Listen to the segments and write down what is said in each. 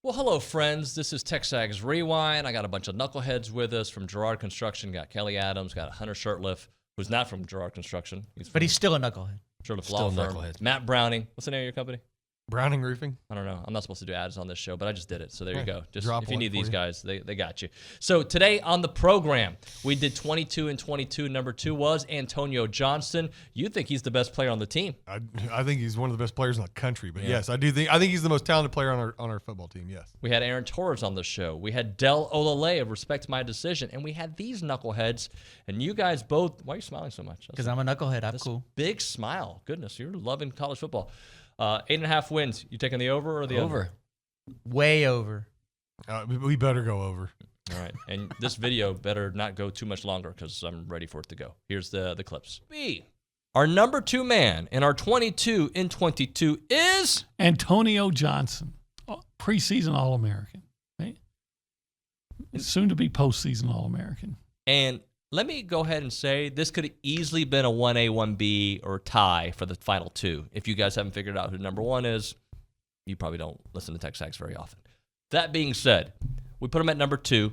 Well, hello, friends. This is TexAgs Rewind. I got a bunch of knuckleheads with us from Gerard Construction. Got Kelly Adams, got Hunter Shirtliff, who's not from Gerard Construction. But he's still a knucklehead. Shirtliff Still Law a Firm. knucklehead. Matt Browning. What's the name of your company? Browning Roofing. I don't know. I'm not supposed to do ads on this show, but I just did it. So there you Yeah, go. Just drop if you one need for these you. guys, they got you. So today on the program, we did 22 and 22. Number 2 was Antonio Johnson. You think he's the best player on the team? I think he's one of the best players in the country. But Yeah. yes, I think he's the most talented player on our football team. Yes. We had Aaron Torres on the show. We had Del Olaleye of Respect My Decision. And we had these knuckleheads. And you guys both, why are you smiling so much? Because I'm a knucklehead. I'm This cool. big smile. Goodness, you're loving college football. 8.5 wins. You taking the over or the under? Way over. We better go over. All right. And this video better not go too much longer because I'm ready for it to go. Here's the clips. Our number 2 man in our 22 in 22 is Antonio Johnson, preseason All-American, right? Soon to be postseason All-American. And let me go ahead and say this could have easily been a 1A, 1B, or tie for the final 2. If you guys haven't figured out who number 1 is, you probably don't listen to TexAgs very often. That being said, we put him at number 2.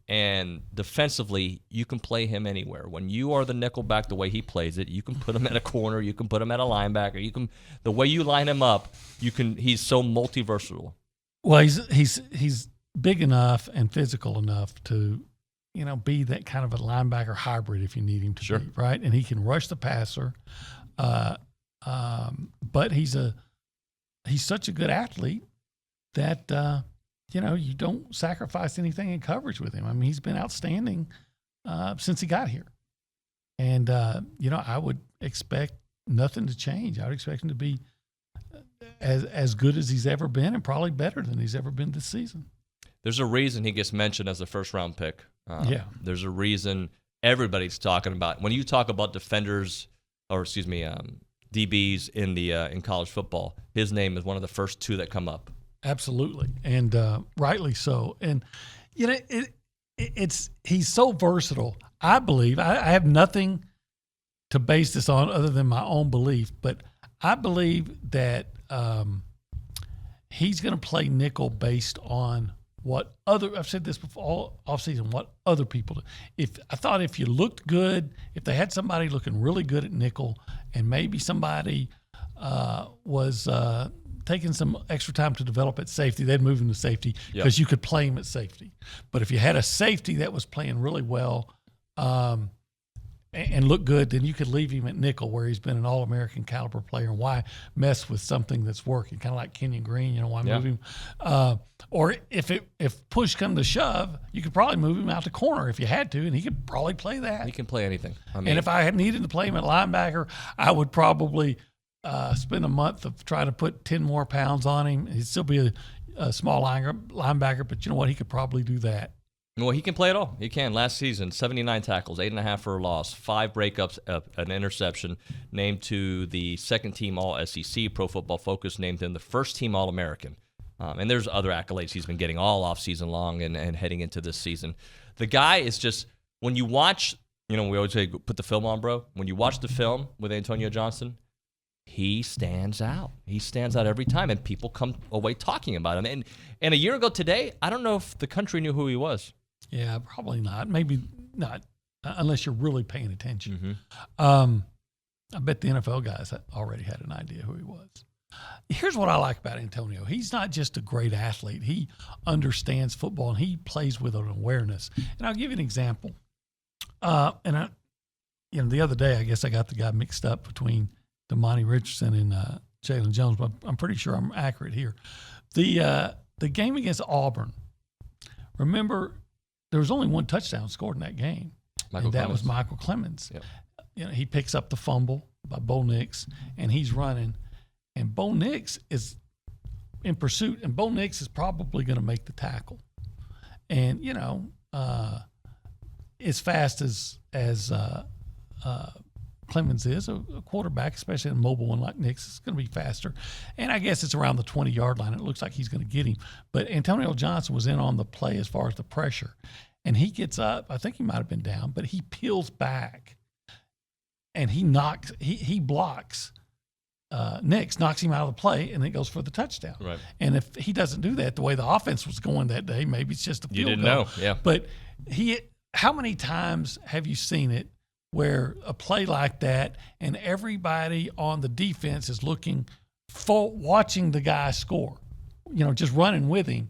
And defensively, you can play him anywhere. When you are the nickelback, the way he plays it, you can put him at a corner, you can put him at a linebacker. The way you line him up, he's so multi-versatile. Well, he's big enough and physical enough to, be that kind of a linebacker hybrid if you need him to Sure. be, right? And he can rush the passer. But he's such a good athlete that you don't sacrifice anything in coverage with him. I mean, he's been outstanding since he got here. And I would expect nothing to change. I would expect him to be as good as he's ever been and probably better than he's ever been this season. There's a reason he gets mentioned as a first-round pick. Yeah. There's a reason everybody's talking about when you talk about defenders, or DBs in college football. His name is one of the first 2 that come up. Absolutely, and rightly so. And he's so versatile. I believe I have nothing to base this on other than my own belief, but I believe that he's going to play nickel based on what I've said this before all offseason, what other people do. If you looked good, if they had somebody looking really good at nickel, and maybe somebody was taking some extra time to develop at safety, they'd move him to safety because you could play him at safety. But if you had a safety that was playing really well and looked good, then you could leave him at nickel where he's been an All-American caliber player. And why mess with something that's working? Kind of like Kenyon Green, why move him? Or if push come to shove, you could probably move him out to corner if you had to, and he could probably play that. He can play anything. And if I had needed to play him at linebacker, I would probably spend a month of trying to put 10 more pounds on him. He'd still be a small linebacker, but you know what? He could probably do that. Well, he can play it all. He can. Last season, 79 tackles, 8.5 for a loss, 5 breakups, an interception, named to the second-team All-SEC. Pro Football Focus named him the first-team All-American. And there's other accolades he's been getting all off-season long and heading into this season. The guy is just, when you watch, we always say, put the film on, bro. When you watch the film with Antonio Johnson, he stands out. He stands out every time, and people come away talking about him. And a year ago today, I don't know if the country knew who he was. Yeah, probably not. Maybe not, unless you're really paying attention. Mm-hmm. I bet the NFL guys already had an idea who he was. Here's what I like about Antonio. He's not just a great athlete. He understands football, and he plays with an awareness. And I'll give you an example. The other day, I guess I got the guy mixed up between Damani Richardson and Jalen Jones, but I'm pretty sure I'm accurate here. The game against Auburn, remember, there was only one touchdown scored in that game, and that was Michael Clemens. Yep. He picks up the fumble by Bo Nix, and he's running, and Bo Nix is in pursuit, and Bo Nix is probably going to make the tackle. And as fast as Clemens is, a quarterback, especially a mobile one like Nix, is going to be faster. And I guess it's around the 20-yard line. It looks like he's going to get him. But Antonio Johnson was in on the play as far as the pressure. And he gets up. I think he might have been down, but he peels back. And he blocks Nix knocks him out of the play, and it goes for the touchdown. Right. And if he doesn't do that, the way the offense was going that day, maybe it's just a field You didn't goal. know, yeah. But how many times have you seen it where a play like that and everybody on the defense is looking for watching the guy score, just running with him.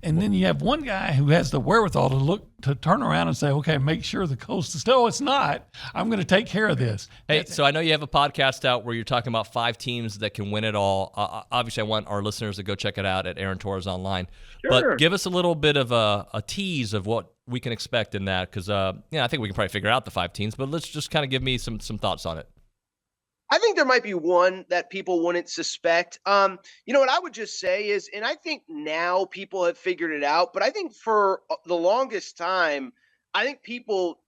And then you have one guy who has the wherewithal to turn around and say, okay, make sure the coast is still, it's not. I'm going to take care of this. Hey, so I know you have a podcast out where you're talking about 5 teams that can win it all. Obviously, I want our listeners to go check it out at Aaron Torres Online. Sure. But give us a little bit of a tease of what we can expect in that, because I think we can probably figure out the 5 teams, but let's just kind of give me some thoughts on it. I think there might be one that people wouldn't suspect. What I would just say is, and I think now people have figured it out, but I think for the longest time, I think people,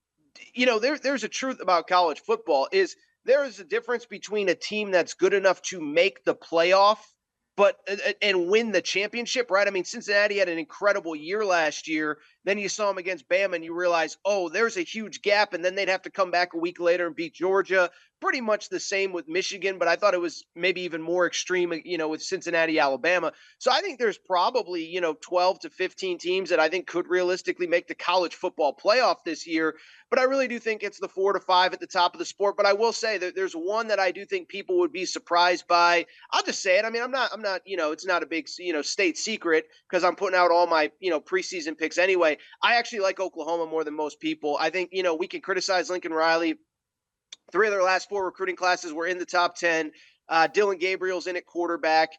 there's a truth about college football is there is a difference between a team that's good enough to make the playoff and win the championship, right? I mean, Cincinnati had an incredible year last year. Then you saw them against Bama and you realize, oh, there's a huge gap. And then they'd have to come back a week later and beat Georgia. Pretty much the same with Michigan, but I thought it was maybe even more extreme, with Cincinnati, Alabama. So I think there's probably, 12 to 15 teams that I think could realistically make the college football playoff this year. But I really do think it's the 4 to 5 at the top of the sport. But I will say that there's one that I do think people would be surprised by. I'll just say it. I mean, I'm not, it's not a big, state secret because I'm putting out all my, preseason picks anyway. I actually like Oklahoma more than most people. I think, we can criticize Lincoln Riley. 3 of their last 4 recruiting classes were in the top 10. Dylan Gabriel's in at quarterback.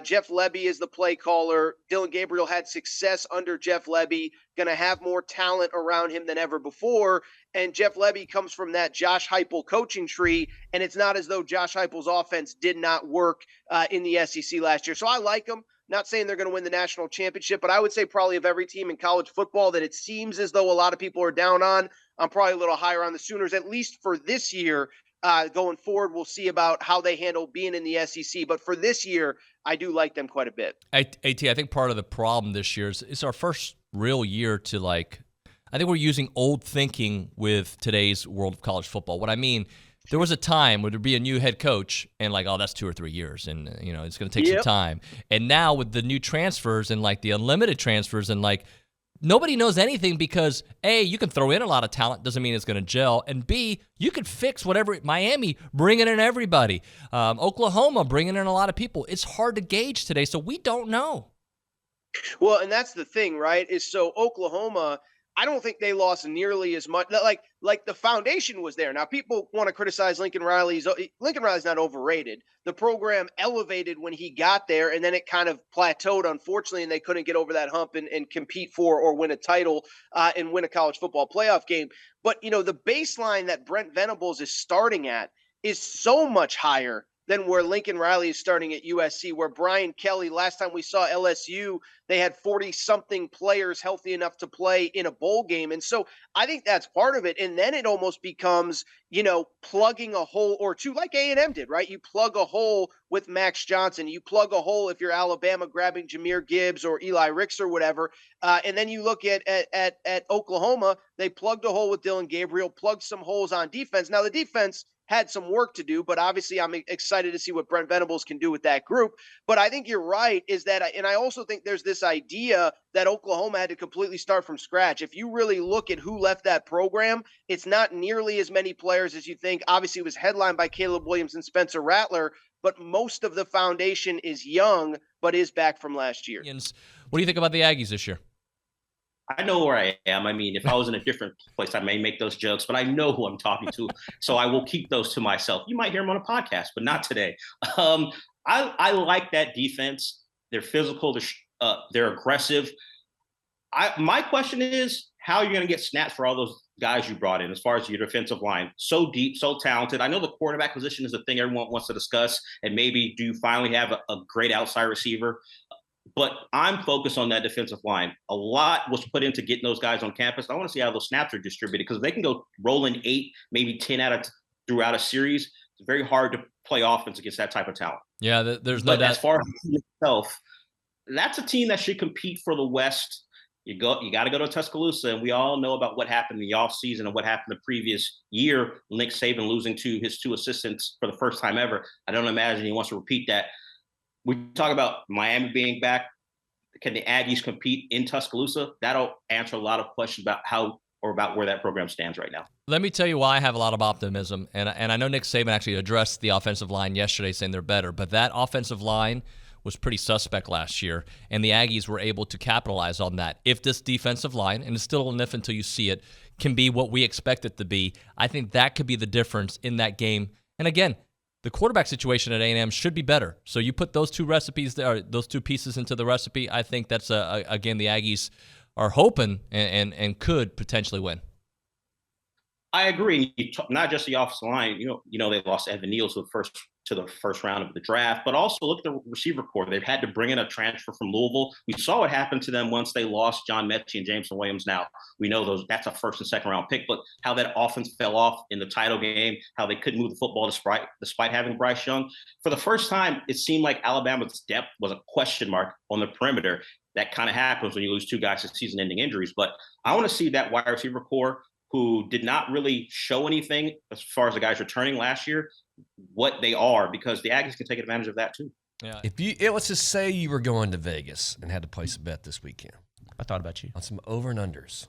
Jeff Lebby is the play caller. Dylan Gabriel had success under Jeff Lebby, going to have more talent around him than ever before. And Jeff Lebby comes from that Josh Heupel coaching tree, and it's not as though Josh Heupel's offense did not work in the SEC last year. So I like them. Not saying they're going to win the national championship, but I would say probably of every team in college football that it seems as though a lot of people are down on, I'm probably a little higher on the Sooners, at least for this year. Going forward, we'll see about how they handle being in the SEC. But for this year, I do like them quite a bit. AT, I think part of the problem this year is it's our first real year to I think we're using old thinking with today's world of college football. What I mean, there was a time where there'd be a new head coach and that's 2 or 3 years and, it's going to take some time. And now with the new transfers and the unlimited transfers and nobody knows anything because A, you can throw in a lot of talent, doesn't mean it's going to gel. And B, you could fix whatever. Miami bringing in everybody. Oklahoma bringing in a lot of people. It's hard to gauge today, so we don't know. Well, and that's the thing, right? Is so Oklahoma, I don't think they lost nearly as much. Like the foundation was there. Now, people want to criticize Lincoln Riley. Lincoln Riley's not overrated. The program elevated when he got there, and then it kind of plateaued, unfortunately, and they couldn't get over that hump and compete for or win a title and win a college football playoff game. But, the baseline that Brent Venables is starting at is so much higher than where Lincoln Riley is starting at USC, where Brian Kelly, last time we saw LSU, they had 40-something players healthy enough to play in a bowl game. And so I think that's part of it. And then it almost becomes, plugging a hole or two, like A&M did, right? You plug a hole with Max Johnson. You plug a hole if you're Alabama grabbing Jahmyr Gibbs or Eli Ricks or whatever. And then you look at Oklahoma, they plugged a hole with Dylan Gabriel, plugged some holes on defense. Now, the defense had some work to do, but obviously I'm excited to see what Brent Venables can do with that group. But I think you're right and I also think there's this idea that Oklahoma had to completely start from scratch. If you really look at who left that program, it's not nearly as many players as you think. Obviously it was headlined by Caleb Williams and Spencer Rattler, but most of the foundation is young, but is back from last year. What do you think about the Aggies this year? I know where I am. I mean, if I was in a different place, I may make those jokes, but I know who I'm talking to. So I will keep those to myself. You might hear them on a podcast, but not today. I like that defense. They're physical. They're aggressive. My question is, how are you going to get snaps for all those guys you brought in as far as your defensive line? So deep, so talented. I know the quarterback position is the thing everyone wants to discuss. And maybe do you finally have a great outside receiver? But I'm focused on that defensive line. A lot was put into getting those guys on campus. I want to see how those snaps are distributed because they can go rolling 8, maybe 10 throughout a series. It's very hard to play offense against that type of talent. Yeah, there's no doubt. As far as itself, that's a team that should compete for the West. You got to go to Tuscaloosa, and we all know about what happened in the offseason and what happened the previous year. Nick Saban losing to his 2 assistants for the first time ever. I don't imagine he wants to repeat that. We talk about Miami being back. Can the Aggies compete in Tuscaloosa? That'll answer a lot of questions about how or about where that program stands right now. Let me tell you why I have a lot of optimism. And I know Nick Saban actually addressed the offensive line yesterday saying they're better, but that offensive line was pretty suspect last year, and the Aggies were able to capitalize on that. If this defensive line, and it's still an if until you see it, can be what we expect it to be, I think that could be the difference in that game. And again, the quarterback situation at A&M should be better. So you put those two recipes there, those two pieces into the recipe, I think that's, again, the Aggies are hoping and could potentially win. I agree. Not just the offensive line. You know they lost Evan Neal to the first round of the draft, but also look at the receiver core. They've had to bring in a transfer from Louisville. We saw what happened to them once they lost John Mechie and Jameson Williams. Now we know that's a first and second round pick, but how that offense fell off in the title game, how they couldn't move the football despite having Bryce Young. For the first time, it seemed like Alabama's depth was a question mark on the perimeter. That kind of happens when you lose 2 guys to season-ending injuries. But I want to see that wide receiver core, who did not really show anything as far as the guys returning last year, what they are, because the Aggies can take advantage of that too. Yeah. Let's just say you were going to Vegas and had to place a bet this weekend I thought about you. on some over and unders.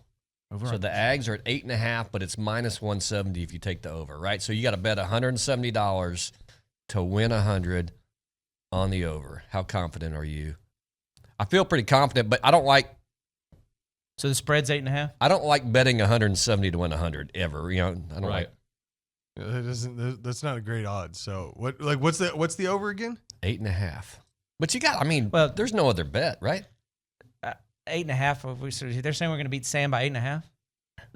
Over So the Ags are at 8.5, but it's minus 170 if you take the over, right? So you got to bet $170 to win 100 on the over. How confident are you? I feel pretty confident, but I don't like So the spread's 8.5. I don't like betting 170 to win 100 ever. You know, I don't like That's not a great odds. So what's the over again? 8.5. But you got, Well- there's no other bet, right? 8.5. So they're saying we're going to beat Sam by 8.5.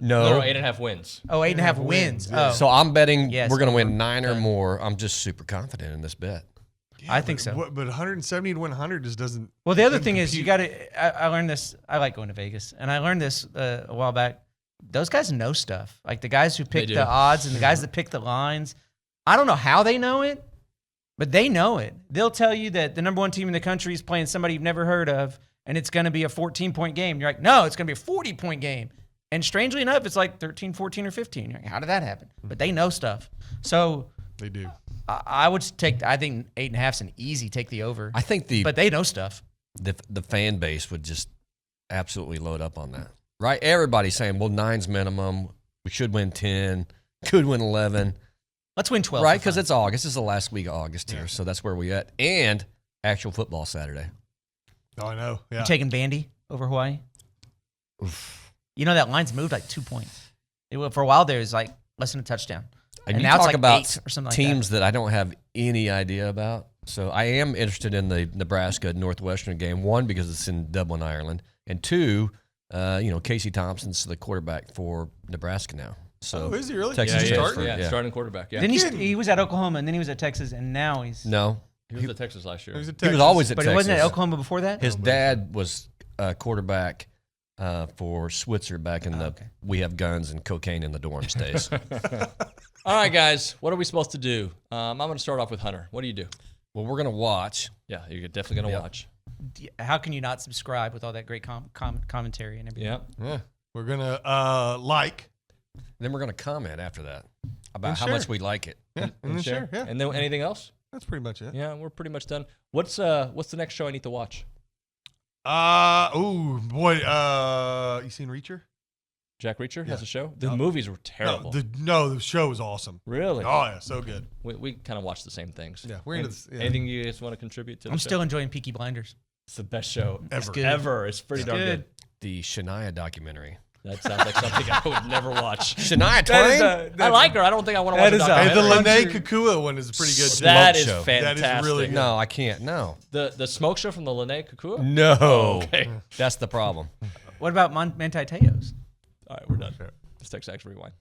No, 8.5 wins. Oh, 8.5 wins. yeah. Oh, So I'm betting Yes, we're going to over. win 9 or Done. more. I'm just super confident in this bet. I think so. But 170 to 100 just doesn't. Well, the other doesn't thing is you compute. got to. I learned this. I like going to Vegas, and I learned this a while back. Those guys know stuff. Like the guys who pick do. the odds and the guys that pick the lines. I don't know how they know it, but they know it. They'll tell you that the number 1 team in the country is playing somebody you've never heard of, and it's going to be a 14-point game. You're like, no, it's going to be a 40-point game. And strangely enough, it's like 13, 14, or 15. You're like, how did that happen? But they know stuff. So They do. I would take. I think 8.5's an easy take the over. I think But they know stuff. the fan base would just absolutely load up on that, right? Everybody's saying, well, 9's minimum. We should win 10. Could win 11. Let's win 12. Right, for because fun. it's August. This is the last week of August here, Yeah. so that's where we at. And actual football Saturday. Oh, I know. Yeah. You taking Vandy over Hawaii? You know that line's moved like 2 points. For a while there, it was like less than a touchdown. And And you now it's talk like about 8 or something like teams that I don't have any idea about. So I am interested in the Nebraska Northwestern game. 1, because it's in Dublin, Ireland, and 2, Casey Thompson's the quarterback for Nebraska now. So Oh, is he really? Texas Yeah, he is. transfer, Yeah, starting quarterback. Yeah, Then he was at Oklahoma, and then he was at Texas, and now he's. No, he was at Texas last year. He was, he was always at But Texas. he wasn't at Oklahoma before that. His dad was quarterback for Switzer back in the okay. we have guns and cocaine in the dorms days. All right, guys, what are we supposed to do? I'm going to start off with Hunter. What do you do? Well, we're going to watch. Yeah, you're definitely going to Yep. watch. How can you not subscribe with all that great commentary and everything? Yeah. Yeah. We're gonna like. Then we're going to comment after that about And how share. much we like it. Yeah. And then share. Yeah. And then anything else? That's pretty much it. Yeah, we're pretty much done. What's the next show I need to watch? Oh boy. You seen Reacher? Jack Reacher has Yeah. a show? The No. movies were terrible. The show is awesome. Really? Oh yeah, so good. We kind of watch the same things. Yeah, we're into this. Yeah. Anything you guys want to contribute to the I'm show? still enjoying Peaky Blinders. It's the best show Ever. good. ever. It's pretty It's darn good. good. The Shania documentary. That sounds like something I would never watch. Shania Twain? I like her. I don't think I want to watch that a is a- Hey, the documentary. Lene Kukua one is pretty good too. That Smoke is show. fantastic. That is really good. No, I can't. No. The smoke show from the Lene Kukua? No. Okay. That's the problem. What about Manti Te'o's? All right, we're done. Let's TexAgs Rewind.